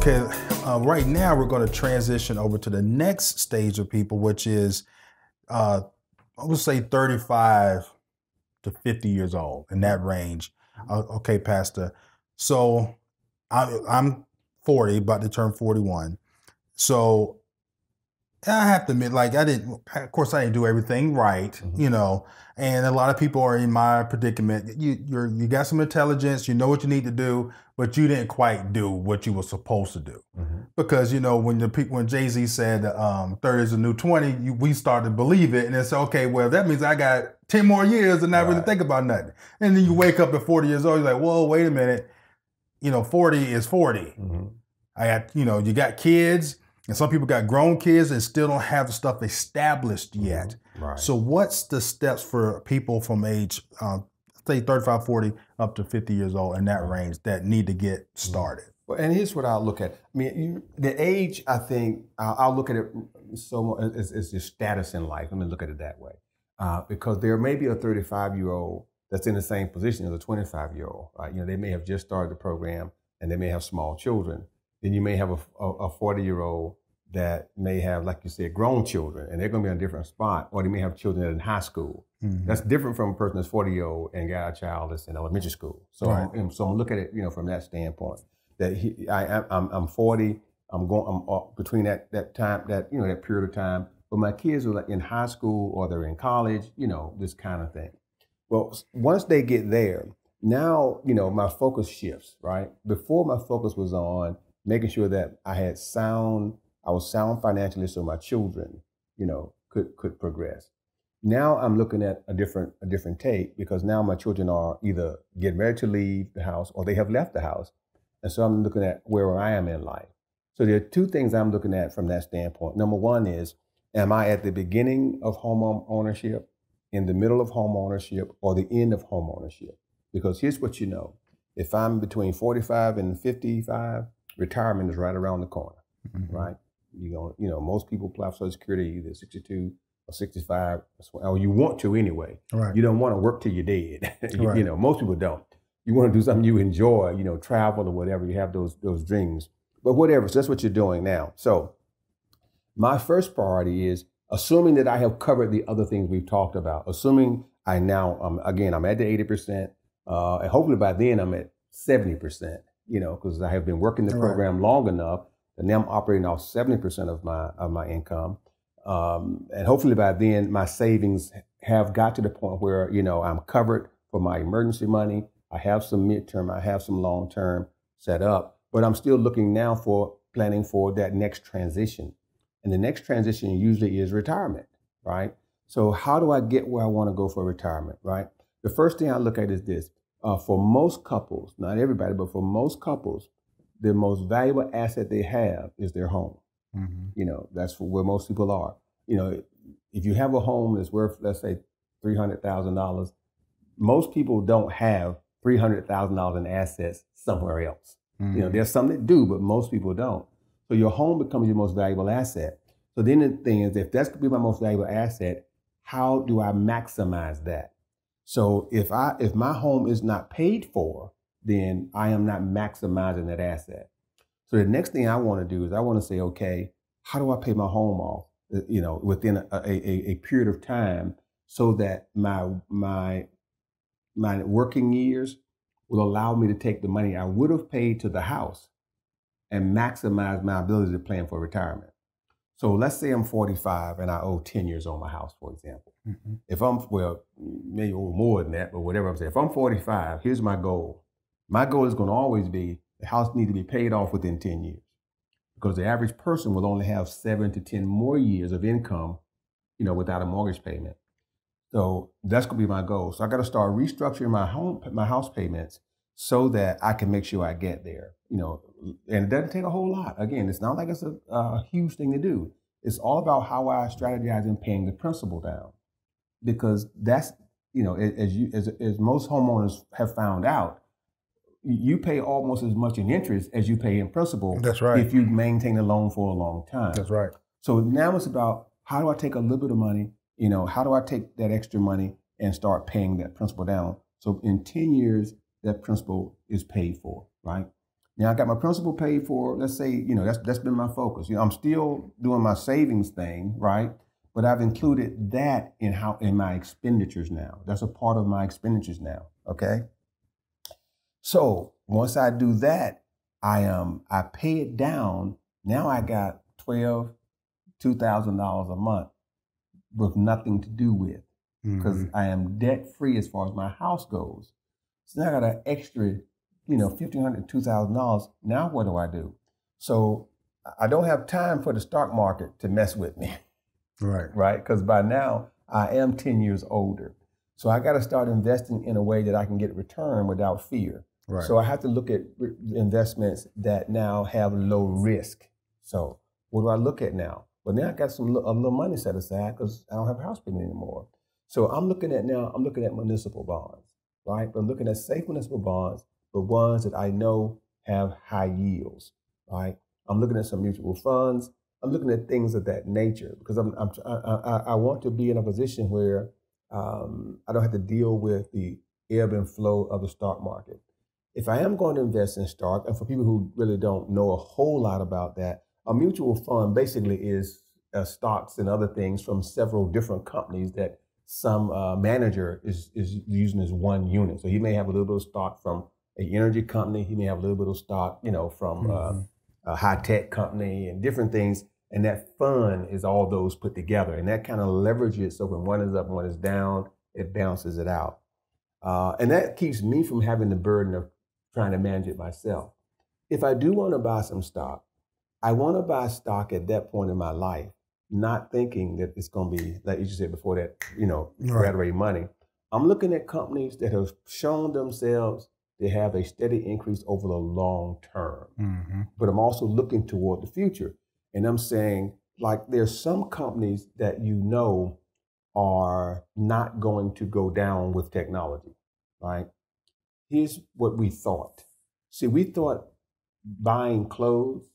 Okay, right now we're going to transition over to the next stage of people, which is, I would say 35 to 50 years old, in that range. Okay, Pastor. So I'm 40, about to turn 41. So I have to admit, like, of course, I didn't do everything right, and a lot of people are in my predicament. You got some intelligence, you know what you need to do, but you didn't quite do what you were supposed to do. Because, when Jay-Z said 30 is a new 20, we started to believe it, and it's okay, well, that means I got 10 more years and not really think about nothing. And then you wake up at 40 years old, you're like, whoa, wait a minute, 40 is 40. I got, you got kids, and some people got grown kids and still don't have the stuff established yet. So what's the steps for people from age, say 35, 40, up to 50 years old in that range that need to get started? Well, and here's what I'll look at. I mean, the age, I think, I'll look at it as your status in life. Let me look at it that way. Because there may be a 35-year-old that's in the same position as a 25-year-old. Right? They may have just started the program and they may have small children. Then you may have a 40-year-old that may have, like you said, grown children, and they're going to be in a different spot, or they may have children that are in high school. That's different from a person that's 40-year-old and got a child that's in elementary school. So, I'm looking at it, from that standpoint. That I'm 40. I'm between that time, that period of time. But my kids are like in high school or they're in college. This kind of thing. Well, once they get there, now my focus shifts. Right. Before, my focus was on making sure that I was sound financially, so my children, could progress. Now I'm looking at a different take, because now my children are either getting ready to leave the house or they have left the house. And so I'm looking at where I am in life. So there are two things I'm looking at from that standpoint. Number one is, am I at the beginning of home ownership, in the middle of home ownership, or the end of home ownership? Because here's what if I'm between 45 and 55, retirement is right around the corner, right? Most people apply for Social Security either 62 or 65, or you want to anyway. Right. You don't want to work till you're dead. Most people don't. You want to do something you enjoy, travel or whatever. You have those dreams. But whatever, so that's what you're doing now. So my first priority is assuming that I have covered the other things we've talked about, assuming I'm at the 80%, and hopefully by then I'm at 70%, because I have been working the program long enough, and now I'm operating off 70% of my income. And hopefully by then my savings have got to the point where, I'm covered for my emergency money. I have some midterm, I have some long-term set up, but I'm still looking now for planning for that next transition. And the next transition usually is retirement, right? So how do I get where I want to go for retirement, right? The first thing I look at is this. For most couples, not everybody, but for most couples, the most valuable asset they have is their home. That's where most people are. If you have a home that's worth, let's say, $300,000, most people don't have $300,000 in assets somewhere else. There's some that do, but most people don't. So your home becomes your most valuable asset. So then the thing is, if that's going to be my most valuable asset, how do I maximize that? So if my home is not paid for, then I am not maximizing that asset. So the next thing I want to do is I want to say, okay, how do I pay my home off? Within a period of time, so that my working years will allow me to take the money I would have paid to the house and maximize my ability to plan for retirement. So let's say I'm 45 and I owe 10 years on my house, for example. If I'm, maybe owe more than that, but whatever I'm saying, if I'm 45, here's my goal. My goal is going to always be the house needs to be paid off within 10 years, because the average person will only have 7 to 10 more years of income, without a mortgage payment. So that's going to be my goal. So I got to start restructuring my house payments so that I can make sure I get there. And it doesn't take a whole lot. Again, it's not like it's a huge thing to do. It's all about how I strategize in paying the principal down, because that's, as most homeowners have found out, you pay almost as much in interest as you pay in principal. That's right. If you maintain a loan for a long time. That's right. So now it's about, how do I take a little bit of money? How do I take that extra money and start paying that principal down? So in 10 years, that principal is paid for, right? I got my principal paid for. Let's say, that's been my focus. I'm still doing my savings thing, right? But I've included that in my expenditures now. That's a part of my expenditures now. Okay. So once I do that, I pay it down. Now I got $2,000 a month with nothing to do with, because I am debt free as far as my house goes. So now I got an extra, $1,500, $2,000. Now what do I do? So I don't have time for the stock market to mess with me. Right. Right? Because by now I am 10 years older. So I got to start investing in a way that I can get return without fear. Right. So I have to look at investments that now have low risk. So what do I look at now? Well, now I got a little money set aside because I don't have a house payment anymore. So I'm looking at municipal bonds, right? But I'm looking at safe municipal bonds, but ones that I know have high yields, right? I'm looking at some mutual funds. I'm looking at things of that nature because I want to be in a position where I don't have to deal with the ebb and flow of the stock market. If I am going to invest in stock, and for people who really don't know a whole lot about that, a mutual fund basically is stocks and other things from several different companies that some manager is using as one unit. So he may have a little bit of stock from an energy company. He may have a little bit of stock, from a high-tech company and different things. And that fund is all those put together. And that kind of leverages, so when one is up and one is down, it balances it out. And that keeps me from having the burden of trying to manage it myself. If I do want to buy some stock, I want to buy stock at that point in my life, not thinking that it's going to be, like you said before, that, right money. I'm looking at companies that have shown themselves to have a steady increase over the long term. But I'm also looking toward the future. And I'm saying, like, there's some companies that are not going to go down with technology, right? Here's what we thought. See, we thought buying clothes,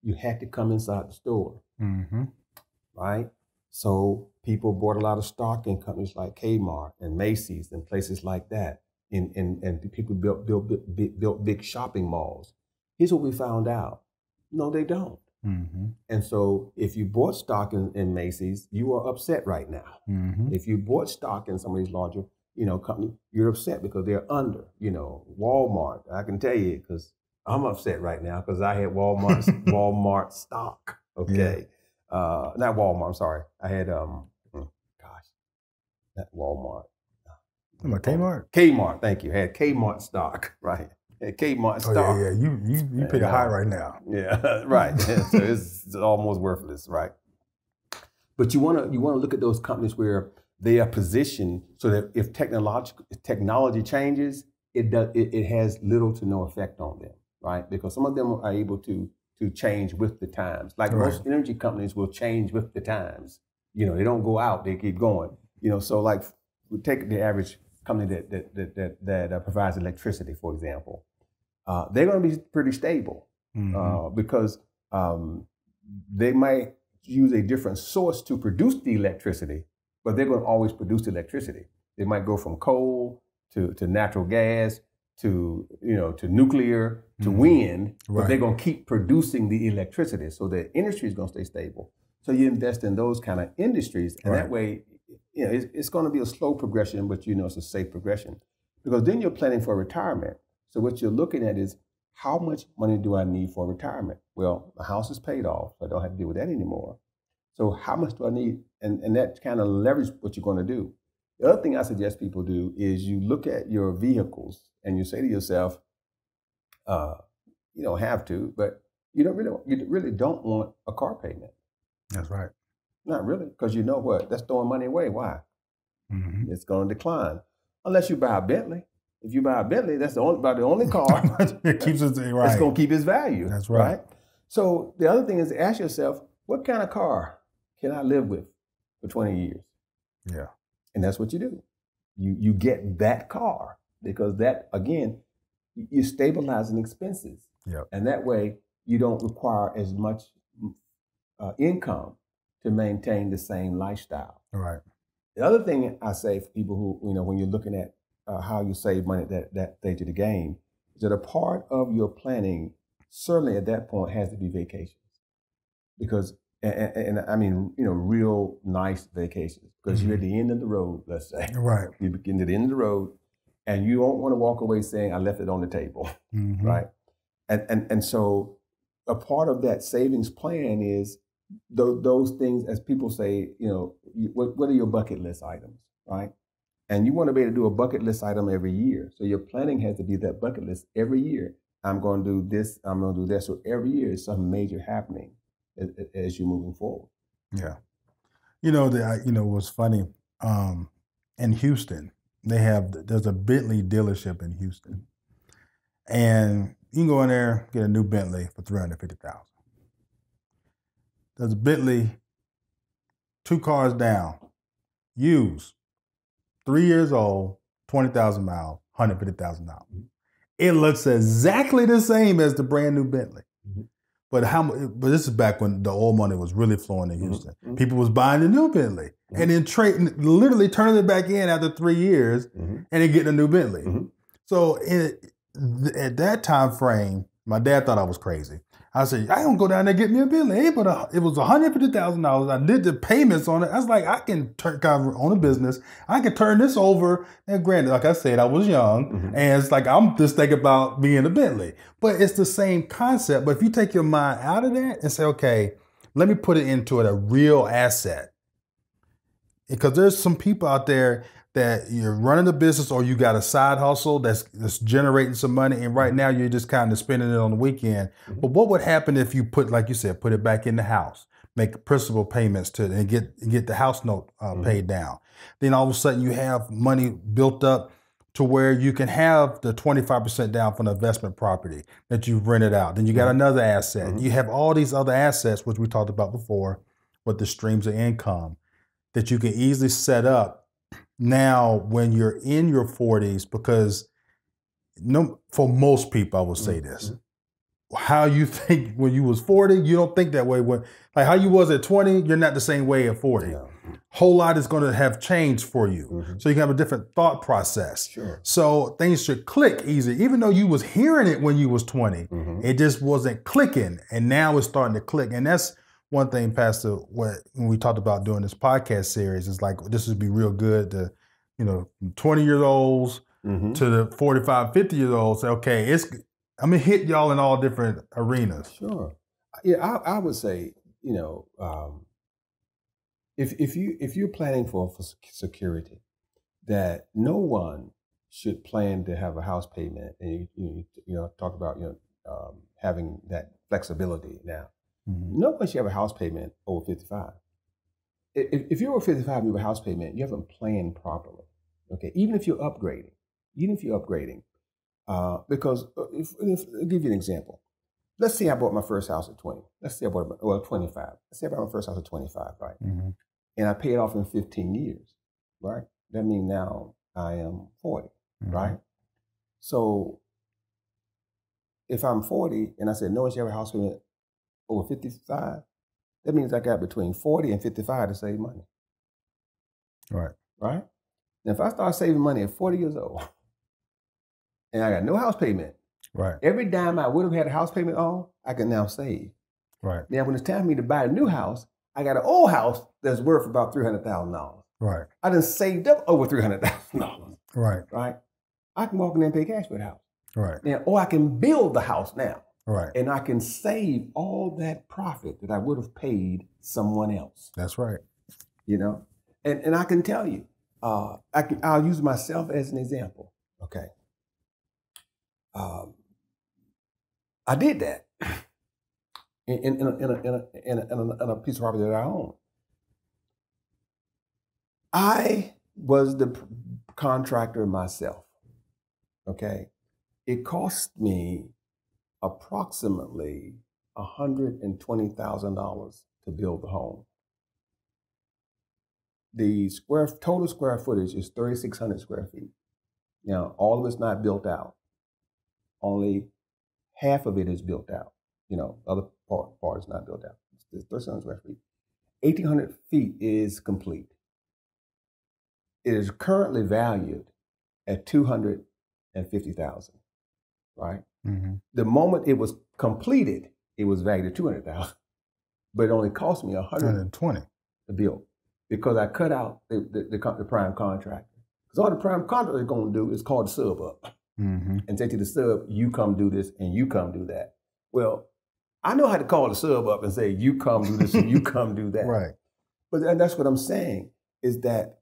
you had to come inside the store, right? So people bought a lot of stock in companies like Kmart and Macy's and places like that. And people built big shopping malls. Here's what we found out. No, they don't. And so if you bought stock in Macy's, you are upset right now. If you bought stock in some of these larger, companies, you're upset because they're under, Walmart. I can tell you because I'm upset right now because I had Walmart stock. Okay. Yeah. Not Walmart, I'm sorry. I had, not Walmart. Kmart? Kmart, thank you. I had Kmart stock, right? Kmart stock. Oh, yeah. You pick a high right now. Yeah, right. So it's almost worthless, right? But you want to look at those companies where they are positioned so that if technology changes, it has little to no effect on them, right? Because some of them are able to change with the times. Like most energy companies will change with the times. They don't go out; they keep going. So like we take the average company that provides electricity, for example. They're going to be pretty stable because they might use a different source to produce the electricity, but they're going to always produce the electricity. They might go from coal to natural gas to nuclear to wind, but they're going to keep producing the electricity. So the industry is going to stay stable. So you invest in those kind of industries, and that way, it's going to be a slow progression, but it's a safe progression, because then you're planning for retirement. So what you're looking at is, how much money do I need for retirement? Well, the house is paid off, so I don't have to deal with that anymore. So how much do I need? And that kind of leverages what you're going to do. The other thing I suggest people do is you look at your vehicles and you say to yourself, you don't have to, but you really don't want a car payment. That's right. Not really, because you know what? That's throwing money away. Why? It's going to decline. Unless you buy a Bentley. If you buy a Bentley, that's about the only car it keeps it right. It's going to keep its value. That's right. So the other thing is, ask yourself, what kind of car can I live with for 20 years? Yeah. And that's what you do. You get that car, because that, again, you're stabilizing expenses. Yep. And that way you don't require as much income to maintain the same lifestyle. All right. The other thing I say for people who, when you're looking at how you save money at that stage of the game, is that a part of your planning, certainly at that point, has to be vacations. Because, and I mean, real nice vacations. Because you're at the end of the road, let's say. Right. You begin to the end of the road, and you don't want to walk away saying, I left it on the table, right? And so a part of that savings plan is those things, as people say, what are your bucket list items, right? And you want to be able to do a bucket list item every year. So your planning has to be that bucket list every year. I'm going to do this, I'm going to do that. So every year is something major happening as you're moving forward. Yeah. What's funny, in Houston, there's a Bentley dealership in Houston. And you can go in there, get a new Bentley for $350,000. There's a Bentley, 2 cars down, used, 3 years old, 20,000 miles, $150,000. It looks exactly the same as the brand new Bentley. But this is back when the oil money was really flowing in Houston. People was buying the new Bentley and then literally turning it back in after 3 years and then getting a new Bentley. So at that time frame, my dad thought I was crazy. I said, I don't go down there and get me a Bentley. It was $150,000. I did the payments on it. I was like, I can own a business. I can turn this over. And granted, like I said, I was young. And it's like, I'm just thinking about being a Bentley. But it's the same concept. But if you take your mind out of that and say, okay, let me put it into a real asset. Because there's some people out there that you're running a business or you got a side hustle that's generating some money, and right now you're just kind of spending it on the weekend. But what would happen if you put, like you said, put it back in the house, make principal payments and get the house note paid down? Then all of a sudden you have money built up to where you can have the 25% down from the investment property that you've rented out. Then you got another asset. You have all these other assets, which we talked about before, with the streams of income that you can easily set up now when you're in your 40s, because for most people, I will say this, how you think when you was 40, you don't think that way. Like how you was at 20, you're not the same way at 40. No. Whole lot is going to have changed for you. So you can have a different thought process. Sure. So things should click easy. Even though you was hearing it when you was 20, it just wasn't clicking. And now it's starting to click. And that's one thing, Pastor, when we talked about doing this podcast series, is like, this would be real good to, 20-year-olds to the 45, 50-year-olds say, okay, I'm going to hit y'all in all different arenas. Sure. Yeah, I would say, if you're planning for security, that no one should plan to have a house payment, and you talk about having that flexibility now. No one should have a house payment over 55. If you're over 55 and you have a house payment, you haven't planned properly. Okay, even if you're upgrading, because I'll give you an example. Let's say I bought my first house at 20. Let's say I bought 25. Let's say I bought my first house at 25, right? And I pay it off in 15 years, right? That means now I am 40, right? So if I'm 40 and I said no one should have a house payment over 55, that means I got between 40 and 55 to save money. Right? Now, if I start saving money at 40 years old and I got no house payment, every dime I would have had a house payment on, I can now save. Now, when it's time for me to buy a new house, I got an old house that's worth about $300,000. I done saved up over $300,000. Right? I can walk in there and pay cash for the house. Now, or I can build the house now. And I can save all that profit that I would have paid someone else. That's right. And I can tell you, I'll use myself as an example. Okay. I did that in a piece of property that I own. I was the contractor myself. Okay. It cost me approximately $120,000 to build the home. The total square footage is 3,600 square feet. Now, all of it's not built out. Only half of it is built out. Other part is not built out. It's 3,600 square feet. 1,800 feet is complete. It is currently valued at $250,000. right? Mm-hmm. The moment it was completed, it was valued at $200,000, but it only cost me $120 to build because I cut out the prime contractor. Because all the prime contractor is going to do is call the sub up and say to the sub, you come do this and you come do that. Well, I know how to call the sub up and say, you come do this and you come do that. Right. But that's what I'm saying is that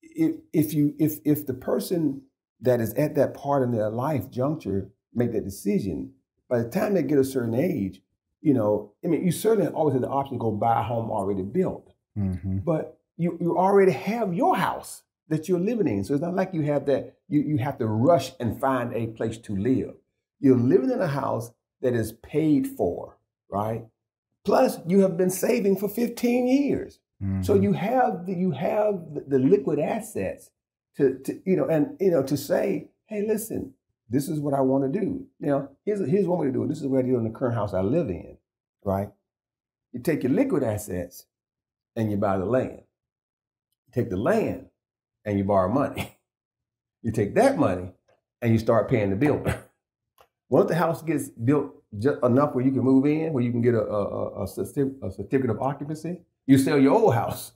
if the person that is at that part in their life juncture make that decision, by the time they get a certain age, you certainly always have the option to go buy a home already built. Mm-hmm. But you already have your house that you're living in. So it's not like you have that, you have to rush and find a place to live. You're living in a house that is paid for, right? Plus, you have been saving for 15 years. Mm-hmm. So you have the liquid assets to say, hey, listen, this is what I want to do. Here's one way to do it. This is what I do in the current house I live in, right? You take your liquid assets and you buy the land. You take the land and you borrow money. You take that money and you start paying the builder. Once the house gets built just enough where you can move in, where you can get a certificate of occupancy, you sell your old house.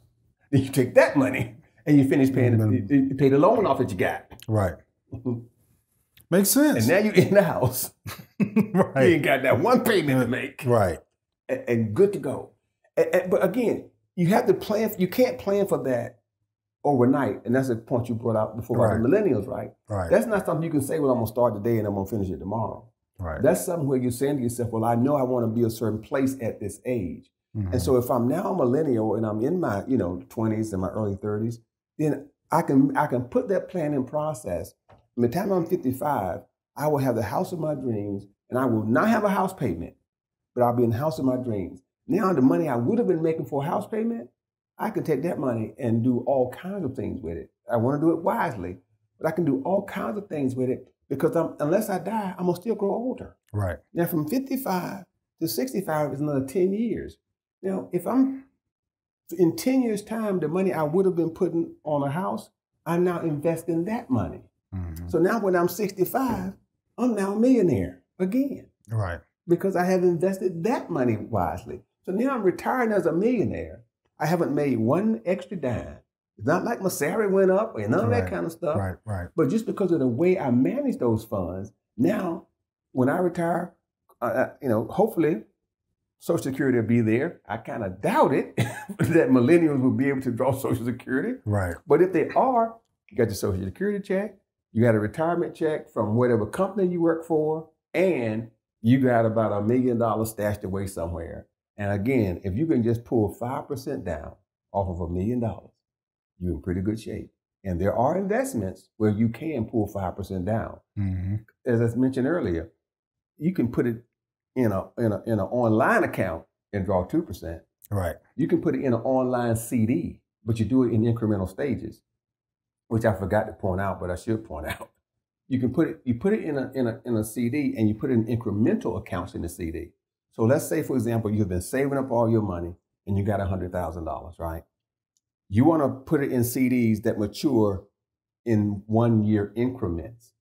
Then you take that money and you finish paying you pay the loan off that you got. Right. Makes sense. And now you're in the house. Right. You ain't got that one payment to make. Right. And good to go. But again, you have to plan. You can't plan for that overnight. And that's the point you brought out before about the millennials, right? Right. That's not something you can say, well, I'm going to start today and I'm going to finish it tomorrow. Right. That's something where you're saying to yourself, well, I know I want to be a certain place at this age. Mm-hmm. And so if I'm now a millennial and I'm in my 20s and my early 30s, then I can put that plan in process. By the time I'm 55, I will have the house of my dreams, and I will not have a house payment, but I'll be in the house of my dreams. Now the money I would have been making for a house payment, I can take that money and do all kinds of things with it. I want to do it wisely, but I can do all kinds of things with it because unless I die, I'm going to still grow older. Right. Now from 55 to 65 is another 10 years. Now, if I'm in 10 years' time, the money I would have been putting on a house, I'm now investing that money. Mm-hmm. So now when I'm 65, I'm now a millionaire again. Right. Because I have invested that money wisely. So now I'm retiring as a millionaire. I haven't made one extra dime. It's not like my salary went up or none of that kind of stuff. Right, right. But just because of the way I manage those funds, now when I retire, hopefully Social Security will be there. I kind of doubt it that millennials will be able to draw Social Security. Right. But if they are, you got your Social Security check, you got a retirement check from whatever company you work for, and you got about $1 million stashed away somewhere. And again, if you can just pull 5% down off of $1 million, you're in pretty good shape. And there are investments where you can pull 5% down. Mm-hmm. As I mentioned earlier, you can put it in an online account and draw 2%. Right. You can put it in an online CD, but you do it in incremental stages, which I forgot to point out, but I should point out. You put it in a CD and you put it in incremental accounts in the CD. So let's say, for example, you've been saving up all your money and you got $100,000, right? You want to put it in CDs that mature in 1 year increments,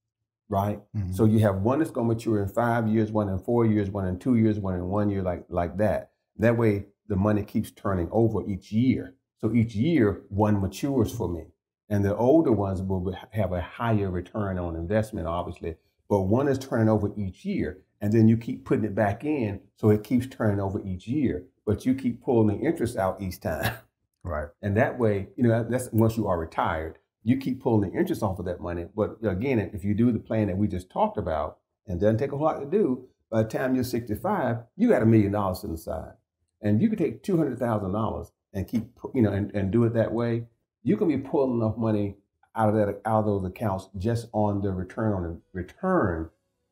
right? Mm-hmm. So you have one that's going to mature in 5 years, one in 4 years, one in 2 years, one in 1 year, like that. That way the money keeps turning over each year. So each year one matures for me. And the older ones will have a higher return on investment, obviously, but one is turning over each year. And then you keep putting it back in, so it keeps turning over each year, but you keep pulling the interest out each time. Right. And that way, that's once you are retired, you keep pulling the interest off of that money. But again, if you do the plan that we just talked about, and it doesn't take a lot to do, by the time you're 65, you got $1 million to the side. And you can take $200,000 and keep, and do it that way. You can be pulling enough money out of those accounts just on the return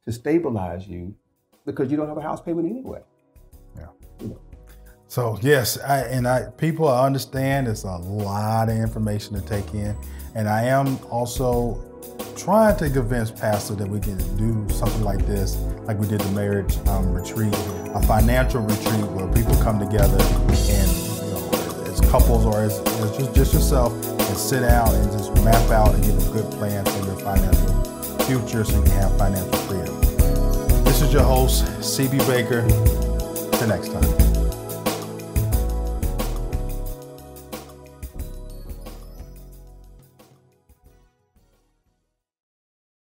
to stabilize you, because you don't have a house payment anyway. Yeah. So yes, people understand it's a lot of information to take in, and I am also trying to convince Pastor that we can do something like this, like we did the marriage retreat, a financial retreat where people come together and as couples or as just yourself and sit down and just map out and get a good plan for your financial future so you can have financial freedom. This is your host, CB Baker. Till next time.